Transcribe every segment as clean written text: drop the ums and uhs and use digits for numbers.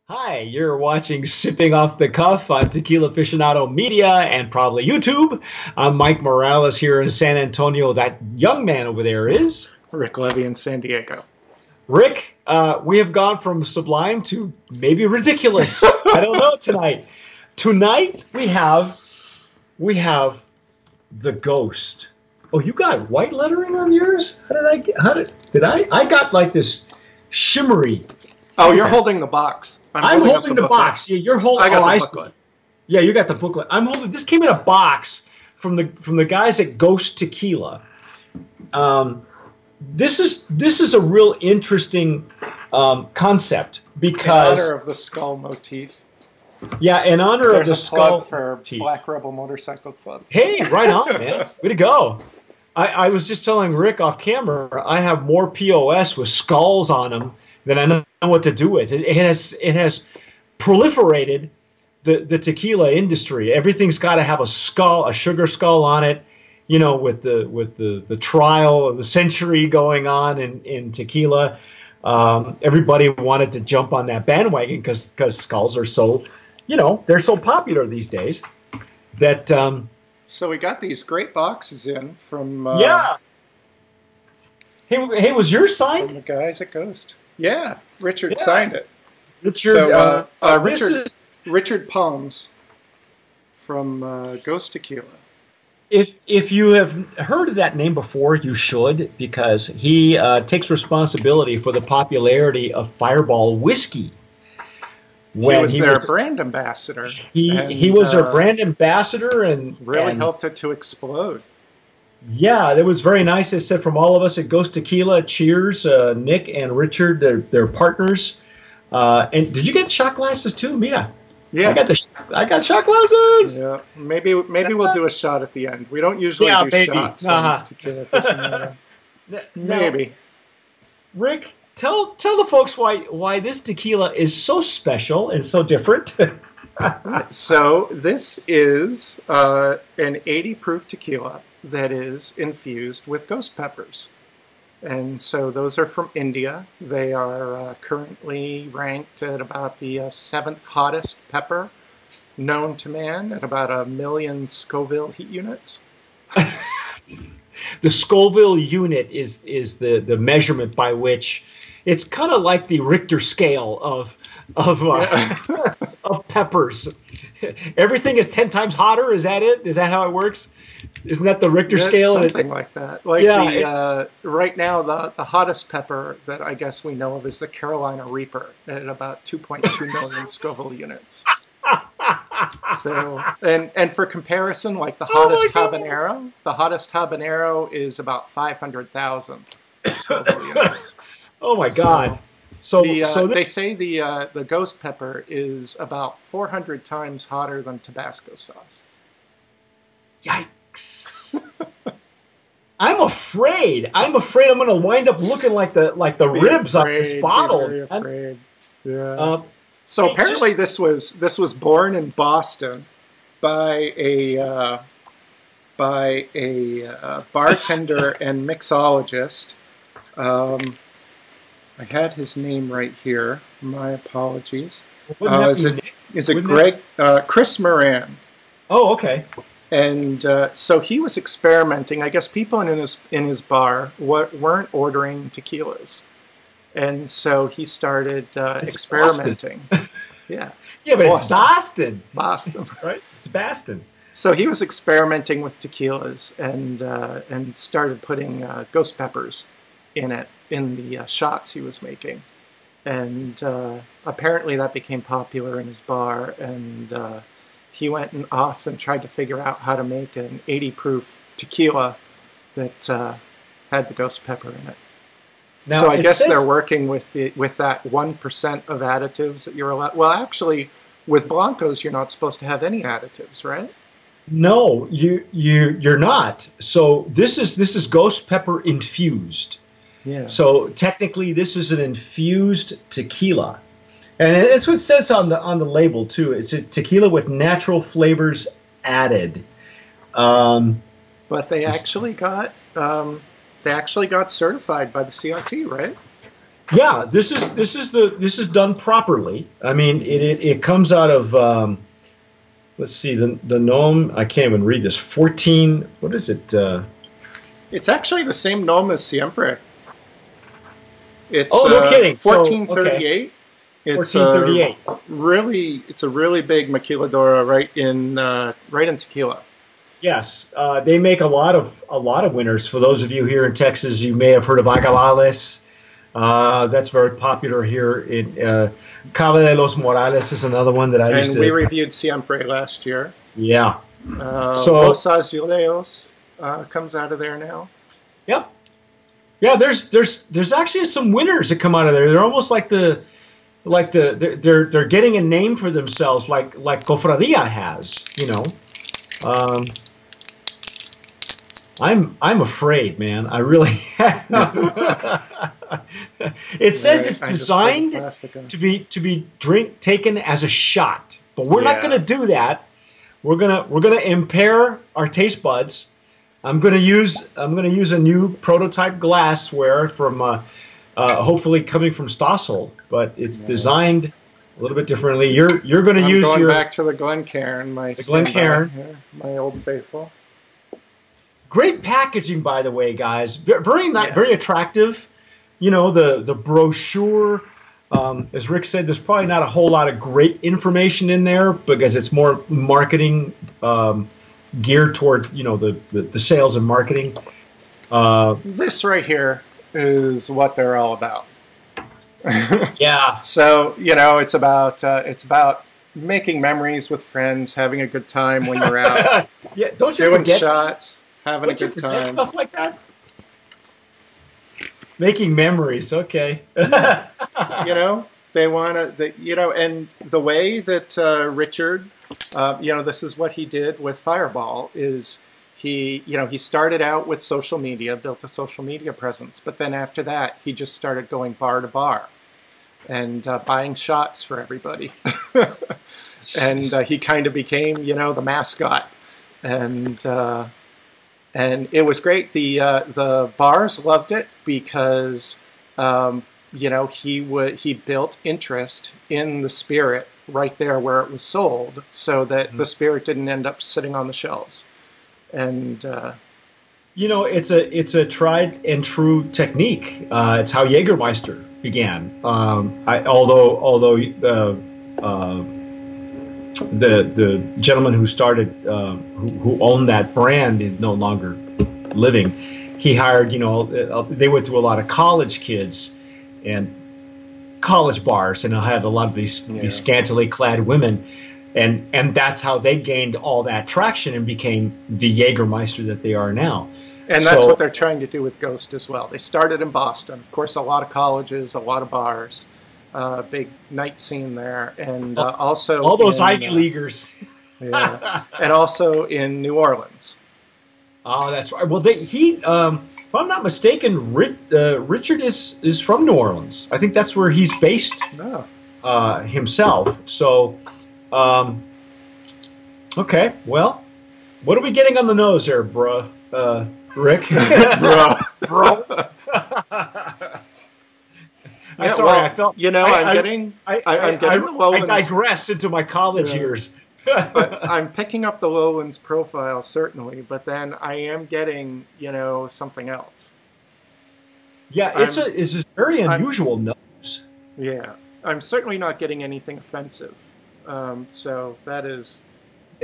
Hi, you're watching Sipping Off the Cuff on Tequila Aficionado Media and probably YouTube. I'm Mike Morales here in San Antonio. That young man over there is Rick Levy in San Diego. Rick. We have gone from sublime to maybe ridiculous. I don't know tonight. Tonight we have the Ghost. Oh, you got white lettering on yours? I got like this shimmery. Oh, you're holding the box. I'm holding the box. Yeah, you're holding. I got the booklet. Yeah, you got the booklet. I'm holding. This came in a box from the guys at Ghost Tequila. This is a real interesting concept because in honor of the skull motif. Yeah, in honor of the skull for motif. Black Rebel Motorcycle Club. Hey, right on, man. Way to go. I was just telling Rick off camera. I have more POS with skulls on them than I know what to do with. It has proliferated the tequila industry. Everything's got to have a skull, a sugar skull on it. You know, with the trial of the century going on in tequila, everybody wanted to jump on that bandwagon because skulls are so, they're so popular these days. That so we got these great boxes in from yeah. Hey, was yours signed? From the guys at Ghost. Yeah, Richard signed it. Richard, Richard Palms from Ghost Tequila. If you have heard of that name before, you should, because he takes responsibility for the popularity of Fireball whiskey. He was their brand ambassador. He was their brand ambassador and really helped it to explode. Yeah, it was very nice. It said from all of us at Ghost Tequila, cheers, Nick and Richard, their partners. And did you get shot glasses too, Mia? Yeah, I got shot glasses. Yeah, maybe we'll do a shot at the end. We don't usually do shots on Tequila Aficionado. Maybe. Rick, tell the folks why this tequila is so special and so different. So this is an 80 proof tequila that is infused with ghost peppers. And so those are from India. They are currently ranked at about the 7th hottest pepper known to man at about 1 million Scoville heat units. The Scoville unit is the measurement by which it's kind of like the Richter scale of of peppers. Everything is 10 times hotter. Is that it? Is that how it works? Isn't that the Richter scale? Something like that. Right now, the hottest pepper that I guess we know of is the Carolina Reaper at about 2.2 million Scoville units. So, and for comparison, like the hottest habanero is about 500,000 Scoville units. Oh my God! So they say the ghost pepper is about 400 times hotter than Tabasco sauce. Yikes! I'm afraid I'm going to wind up looking like the ribs on this bottle. Be very afraid. Yeah. So apparently this was born in Boston by a bartender and mixologist. I had his name right here. My apologies. Is it Greg? Chris Moran. Oh, okay. And so he was experimenting. I guess people in his bar weren't ordering tequilas, and so he started experimenting. Yeah. Yeah, but it's Boston. Boston, right? It's Boston. So he was experimenting with tequilas and started putting ghost peppers in the shots he was making, and apparently that became popular in his bar, and he went off and tried to figure out how to make an 80 proof tequila that had the ghost pepper in it. Now, so I guess they're working with that 1% of additives that you're allowed. Well, actually, with Blancos, you're not supposed to have any additives, right? No, you're not. So this is ghost pepper infused. Yeah. So technically, this is an infused tequila, and that's what it says on the label too. It's a tequila with natural flavors added. But they actually got certified by the CRT, right? Yeah, this is done properly. I mean, it comes out of let's see, the gnome. I can't even read this. 14. What is it? It's actually the same gnome as Siempre. It's Oh, no kidding. 1438. Okay. It's 1438. It's a really big maquiladora right in Tequila. Yes, they make a lot of winners. For those of you here in Texas, you may have heard of Agalales. That's very popular here. In Cava de los Morales is another one that I used to. And we reviewed Siempre last year. Yeah. So Los Azuleos comes out of there now. Yep. Yeah, there's actually some winners that come out of there. They're almost they're getting a name for themselves, like Cofradia has, you know. I'm afraid, man. I really It says it's designed to be taken as a shot, but we're not going to do that. We're gonna impair our taste buds. I'm gonna use a new prototype glassware from hopefully coming from Stossel, but it's designed a little bit differently. You're gonna use going back to the Glencairn, my old faithful. Great packaging, by the way, guys. Very attractive. You know, the brochure. As Rick said, there's probably not a whole lot of great information in there because it's more marketing geared toward, you know, the sales and marketing. This right here is what they're all about. Yeah. So, you know, it's about making memories with friends, having a good time when you're out. Yeah, don't you doing forget shots, having a good time. Stuff like that. Making memories, okay. You know, they want to, you know, and the way that Richard, you know, this is what he did with Fireball is he started out with social media, built a social media presence, but then after that, he just started going bar to bar and buying shots for everybody. And he kind of became, you know, the mascot. And it was great. The bars loved it because you know, he built interest in the spirit right there where it was sold, so that the spirit didn't end up sitting on the shelves. And you know, it's a tried and true technique. It's how Jägermeister began. Although the gentleman who started, who owned that brand, is no longer living. He hired, you know, they went through a lot of college kids and college bars, and had a lot of these scantily clad women, and that's how they gained all that traction and became the Jägermeister that they are now. And that's what they're trying to do with Ghost as well. They started in Boston, of course, a lot of colleges, a lot of bars. Big night scene there, and also all those Ivy Leaguers. Yeah, and also in New Orleans. Oh, that's right. Well, if I'm not mistaken, Richard is from New Orleans. I think that's where he's based himself. So, okay. Well, what are we getting on the nose there, bruh? Rick? Bro. I'm sorry, well, I felt, you know, I'm getting the Lowlands. I digressed into my college years. I'm picking up the Lowlands profile, certainly, but then I am getting, you know, something else. Yeah, it's a very unusual nose. Yeah, I'm certainly not getting anything offensive. So that is...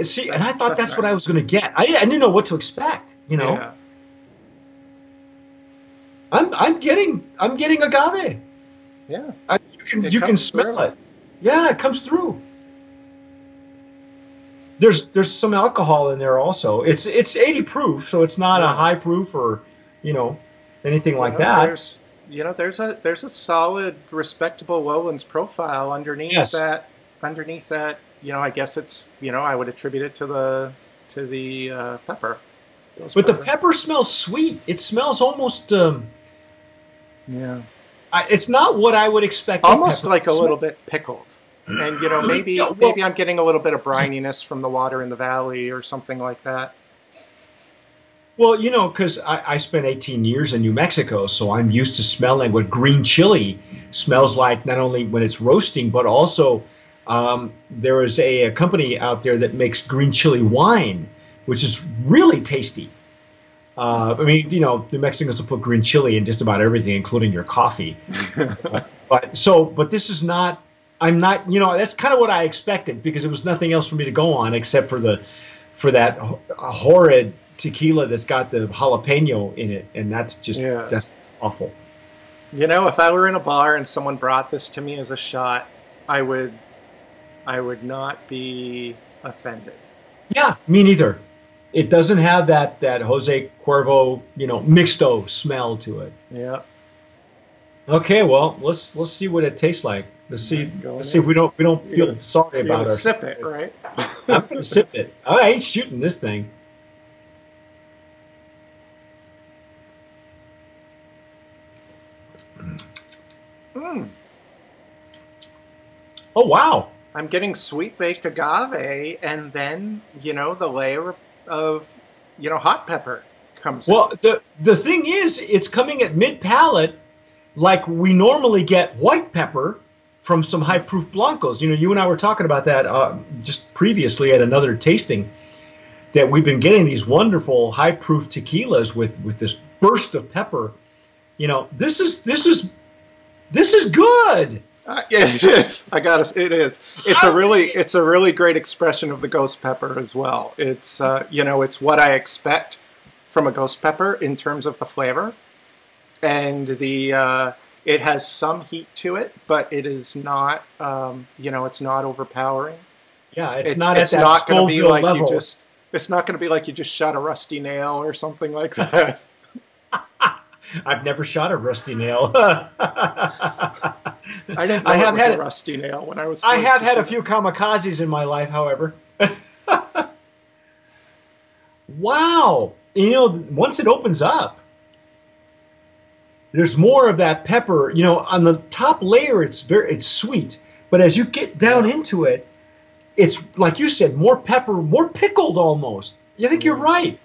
See, and I thought that's nice. What I was going to get. I didn't know what to expect, you know. Yeah. I'm getting agave. Yeah, you can smell it. Yeah, it comes through. There's some alcohol in there also. It's 80 proof, so it's not a high proof or, you know, anything like that. There's a solid, respectable Lowlands profile underneath that. Underneath that, you know, I guess it's, you know, I would attribute it to the pepper. But the pepper smells sweet. It smells almost. Yeah. It's not what I would expect. Almost like a little bit pickled. And, you know, maybe I'm getting a little bit of brininess from the water in the valley or something like that. Well, because I spent 18 years in New Mexico, so I'm used to smelling what green chili smells like, not only when it's roasting, but also there is a company out there that makes green chili wine, which is really tasty. I mean, New Mexicans will put green chili in just about everything, including your coffee. But this is not. I'm not. That's kind of what I expected because there was nothing else for me to go on except for that horrid tequila that's got the jalapeno in it, and that's awful. If I were in a bar and someone brought this to me as a shot, I would not be offended. Yeah, me neither. It doesn't have that Jose Cuervo, mixto smell to it. Yeah. Okay, well, let's see what it tastes like. Let's see if we don't feel sorry about it. Our sip it, right? I'm gonna sip it. I ain't shooting this thing. Mm. Oh wow! I'm getting sweet baked agave, and then the layer of hot pepper comes. Well, the thing is, it's coming at mid palate, like we normally get white pepper from some high proof blancos. You and I were talking about that just previously at another tasting. That we've been getting these wonderful high proof tequilas with this burst of pepper. This is good. Yeah, it is. It is. It's a really great expression of the ghost pepper as well. It's it's what I expect from a ghost pepper in terms of the flavor, and it has some heat to it, but it is not it's not overpowering. Yeah, it's not at that Scoville level. It's not going to be like you just shot a rusty nail or something like that. I've never shot a rusty nail. I didn't know it was a rusty nail when I was. I have had a few kamikazes in my life, however. Wow! Once it opens up, there's more of that pepper. On the top layer, it's sweet, but as you get down into it, it's like you said, more pepper, more pickled almost. I think you're right.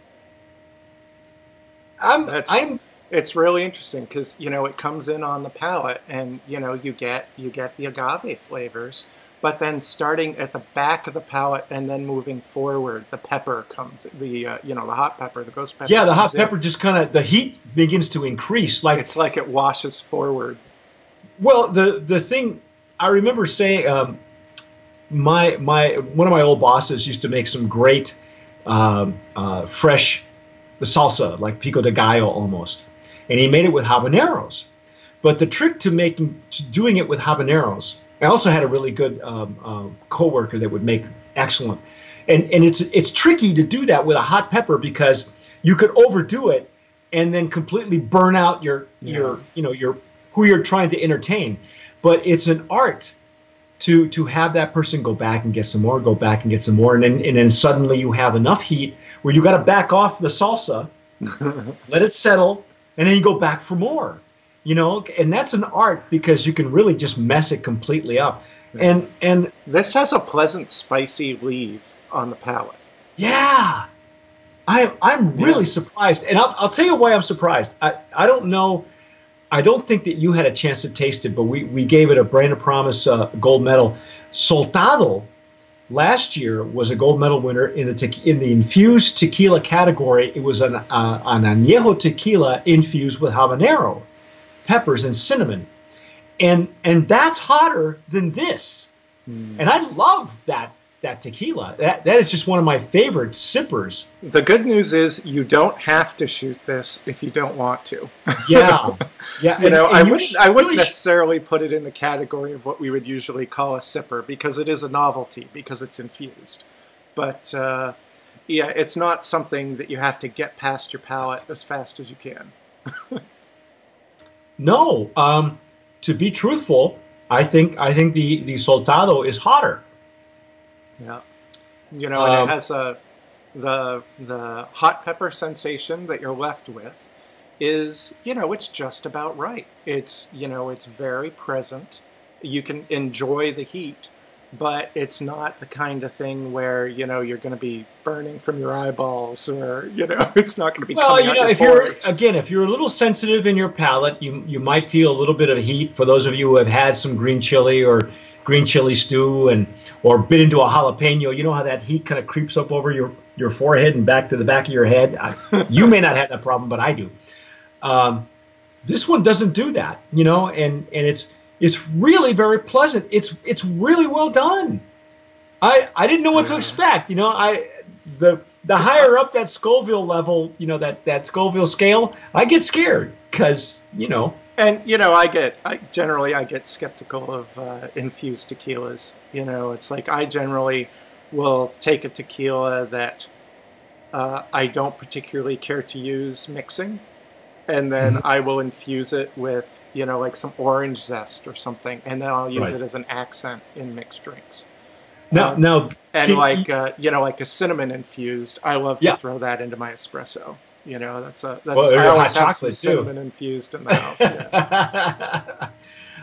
It's really interesting because it comes in on the palate, and you get the agave flavors, but then starting at the back of the palate and then moving forward, the pepper comes, the hot pepper, the ghost pepper. Yeah, the hot pepper just kind of, the heat begins to increase. It's like it washes forward. Well, the thing I remember saying, one of my old bosses used to make some great fresh salsa, like pico de gallo almost. And he made it with habaneros. But the trick to doing it with habaneros, I also had a really good coworker that would make excellent. And it's tricky to do that with a hot pepper because you could overdo it and then completely burn out your who you're trying to entertain. But it's an art to have that person go back and get some more, go back and get some more, and then suddenly you have enough heat where you got to back off the salsa, let it settle, and then you go back for more, and that's an art because you can really just mess it completely up. And this has a pleasant spicy leave on the palate. Yeah, I'm really surprised, and I'll tell you why I'm surprised. I don't know. I don't think that you had a chance to taste it, but we gave it a Brand of Promise gold medal. Soltado last year was a gold medal winner in the infused tequila category. It was an añejo tequila infused with habanero, peppers, and cinnamon, and that's hotter than this. And I love that tequila. That is just one of my favorite sippers. The good news is you don't have to shoot this if you don't want to. Yeah. I wouldn't necessarily put it in the category of what we would usually call a sipper because it is a novelty because it's infused. But it's not something that you have to get past your palate as fast as you can. No, to be truthful, I think the Soltado is hotter. Yeah, and it has the hot pepper sensation that you're left with is it's just about right. It's it's very present. You can enjoy the heat, but it's not the kind of thing where, you know, you're going to be burning from your eyeballs, or, you know, it's not going to be coming out your pores. If you're a little sensitive in your palate, you might feel a little bit of heat. For those of you who have had some green chili or green chili stew or bit into a jalapeno, you know how that heat kind of creeps up over your forehead and back to the back of your head. You may not have that problem, but I do. This one doesn't do that, you know, and it's really very pleasant. It's really well done. I didn't know what to expect, you know. The higher up that Scoville level, you know, that Scoville scale, I get scared because, you know. And, you know, I generally get skeptical of infused tequilas. You know, it's like I generally will take a tequila that I don't particularly care to use mixing, and then I will infuse it with, you know, like some orange zest or something, and then I'll use it as an accent in mixed drinks. You know, like a cinnamon infused, I love to throw that into my espresso. You know, I always have some cinnamon infused in the house. Yeah.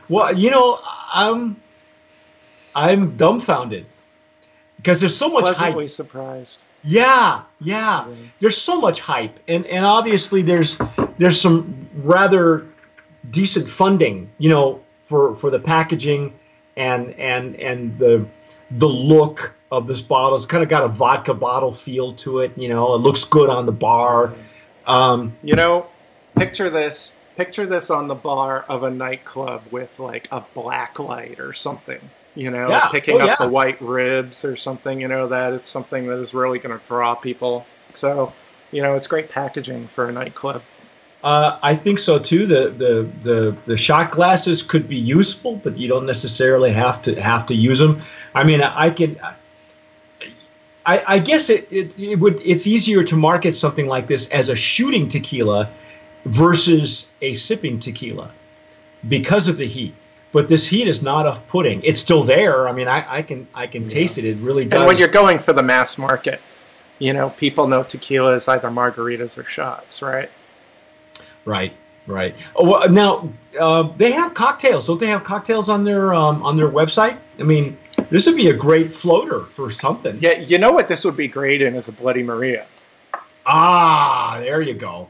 Well, you know, I'm dumbfounded because there's so much pleasantly hype. Surprised. Yeah. There's so much hype, and obviously there's some rather decent funding, you know, for the packaging and the look of this bottle. It's kind of got a vodka bottle feel to it. You know, it looks good on the bar. You know, picture this on the bar of a nightclub with like a black light or something, you know, picking up the white ribs or something, you know, that is something that is really going to draw people. So, you know, it's great packaging for a nightclub. I think so too. The shot glasses could be useful, but you don't necessarily have to use them. I mean, I guess it's easier to market something like this as a shooting tequila versus a sipping tequila because of the heat. But this heat is not off-putting. It's still there. I mean, I can taste it. It really does. And when you're going for the mass market, you know, people know tequila is either margaritas or shots, right? Right. Oh, well, now they have cocktails. Don't they have cocktails on their website? I mean, this would be a great floater for something. Yeah, you know what this would be great in is a Bloody Maria. Ah, there you go.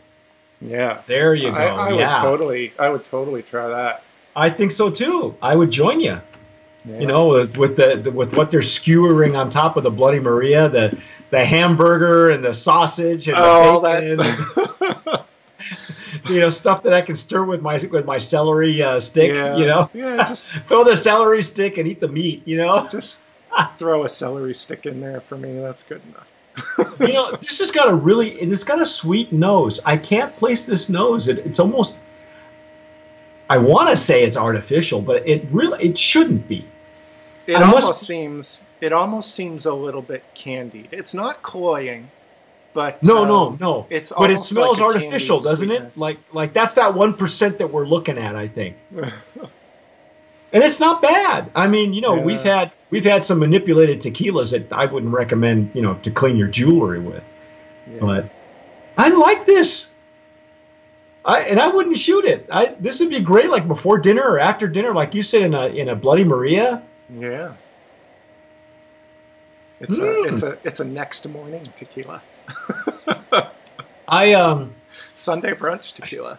Yeah, there you go. I would totally try that. I think so too. I would join you. Yeah. You know, with what they're skewering on top of the Bloody Maria, the hamburger and the sausage and the bacon. That. You know, stuff that I can stir with my celery stick. Yeah. You know, just throw the celery stick and eat the meat. You know, just throw a celery stick in there for me. That's good enough. You know, this has got it's got a sweet nose. I can't place this nose. It's almost. I want to say it's artificial, but it shouldn't be. It almost seems a little bit candied. It's not cloying. But no. It's but it smells like artificial, doesn't it? Like that's that 1% that we're looking at, I think. And it's not bad. I mean, you know, we've had some manipulated tequilas that I wouldn't recommend, you know, to clean your jewelry with. Yeah. But I like this. I wouldn't shoot it. This would be great, like before dinner or after dinner, like you said, in a Bloody Maria. Yeah. It's a next morning tequila. Sunday brunch tequila.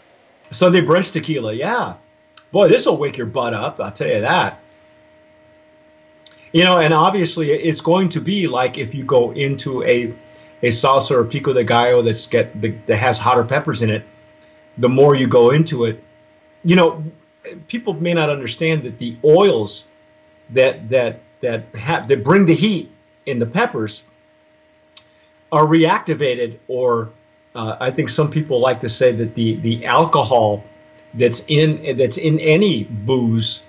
Sunday brunch tequila, yeah. Boy, this will wake your butt up, I'll tell you that. You know, and obviously it's going to be like if you go into a salsa or pico de gallo that has hotter peppers in it, the more you go into it, you know, people may not understand that the oils that bring the heat in the peppers are reactivated, or I think some people like to say that the alcohol that's in any booze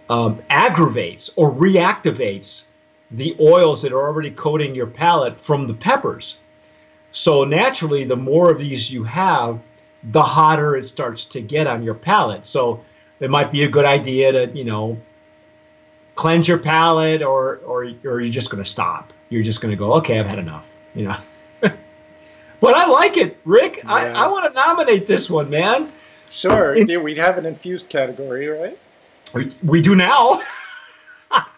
aggravates or reactivates the oils that are already coating your palate from the peppers. So naturally, the more of these you have, the hotter it starts to get on your palate. So it might be a good idea to, you know, cleanse your palate, or you're just going to stop. You're just going to go, okay, I've had enough. You know, but I like it, Rick. Yeah. I want to nominate this one, man. Sure. Yeah, we have an infused category, right? We do now.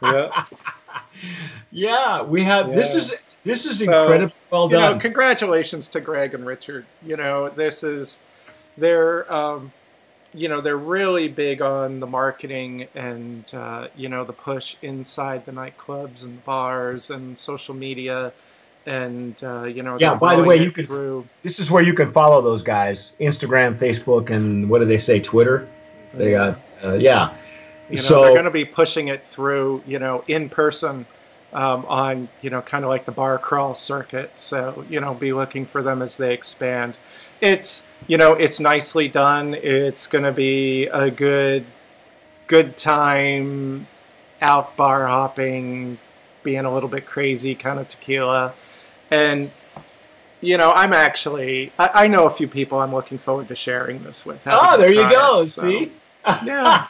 Yeah. Yeah, we have. Yeah. This is So, incredibly well you know, done. congratulations to Greg and Richard. You know, this is they're you know, they're really big on the marketing and you know, the push inside the nightclubs and bars and social media, and you know, Yeah. they're By the growing way, you it can. through. This is where you can follow those guys: Instagram, Facebook, and what do they say? Twitter. They got. Yeah. You know, they're So going to be pushing it through, you know, in person on, you know, kind of like the bar crawl circuit. So, you know, be looking for them as they expand. It's, you know, it's nicely done. It's going to be a good time out bar hopping, being a little bit crazy kind of tequila. And, you know, I know a few people I'm looking forward to sharing this with. oh, there you go. So, See. yeah.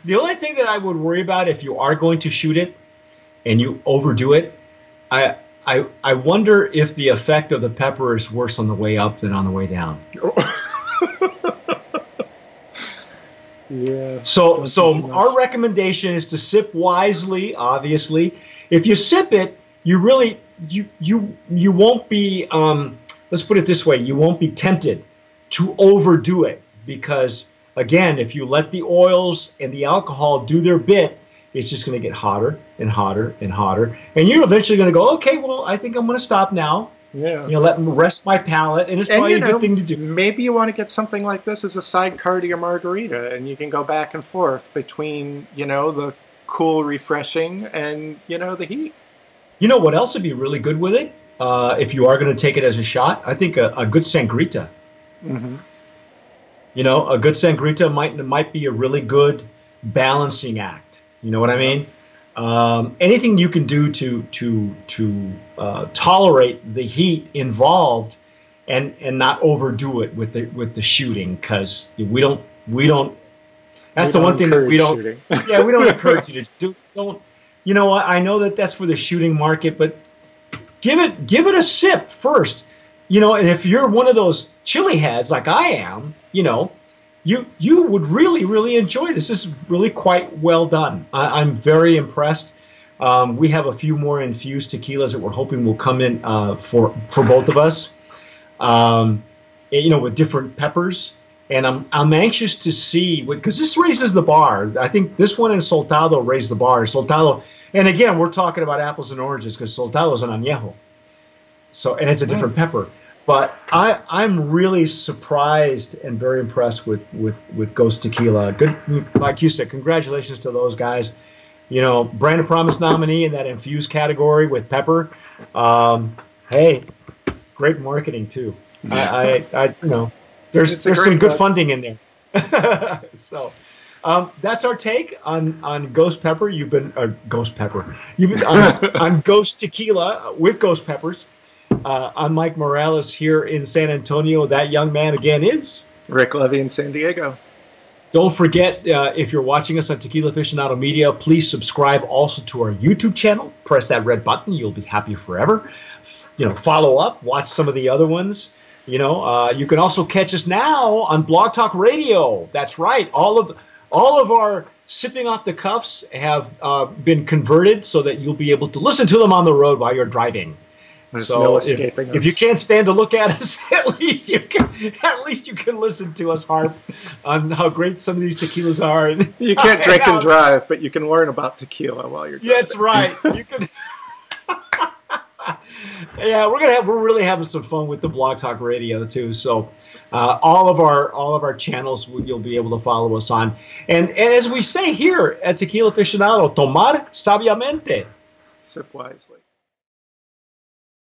The only thing that I would worry about if you are going to shoot it and you overdo it, I wonder if the effect of the pepper is worse on the way up than on the way down. Yeah. So our recommendation is to sip wisely. Obviously, if you sip it, you really you won't be. Let's put it this way: you won't be tempted to overdo it, because again, if you let the oils and the alcohol do their bit, it's just going to get hotter and hotter and hotter. And you're eventually going to go, okay, well, I think I'm going to stop now. Yeah. You know, let me rest my palate. And it's probably a good thing to do. Maybe you want to get something like this as a sidecar to your margarita, and you can go back and forth between, you know, the cool, refreshing and, you know, the heat. You know what else would be really good with it? If you are going to take it as a shot, I think a good sangrita. Mm-hmm. You know, a good sangrita might be a really good balancing act. You know what I mean? Anything you can do to tolerate the heat involved and not overdo it with the shooting, because we don't. That's the one thing that we don't. Yeah, we don't encourage you to do. Don't. You know what? I know that that's for the shooting market, but give it a sip first. You know, and if you're one of those chili heads like I am, you know, you would really enjoy this. This is really quite well done. I'm very impressed. We have a few more infused tequilas that we're hoping will come in for both of us. You know, with different peppers, and I'm anxious to see, because this raises the bar. I think this one and Soltado raised the bar. Soltado, and again, we're talking about apples and oranges because Soltado is an añejo, so, and it's a different pepper. But I'm really surprised and very impressed with Ghost Tequila. Good, like you said, congratulations to those guys. You know, Brand of Promise nominee in that infused category with pepper. Hey, great marketing too. I you know, there's some good funding in there. So that's our take on Ghost Pepper. You've been Ghost Pepper. You've been on Ghost Tequila with Ghost Peppers. I'm Mike Morales here in San Antonio. That young man again is Rick Levy in San Diego. Don't forget, if you're watching us on Tequila Aficionado Media, please subscribe also to our YouTube channel. Press that red button. You'll be happy forever. You know, follow up. Watch some of the other ones. You know, you can also catch us now on Blog Talk Radio. That's right. All of our sipping off the cuffs have been converted so that you'll be able to listen to them on the road while you're driving. There's so no escaping us. If you can't stand to look at us, at least you can listen to us harp on how great some of these tequilas are. You can't drink and drive, but you can learn about tequila while you're driving. Yeah, that's right. You can. Yeah, we're really having some fun with the Blog Talk Radio too. So all of our channels you'll be able to follow us on. And as we say here at Tequila Aficionado, tomar sabiamente. Sip wisely.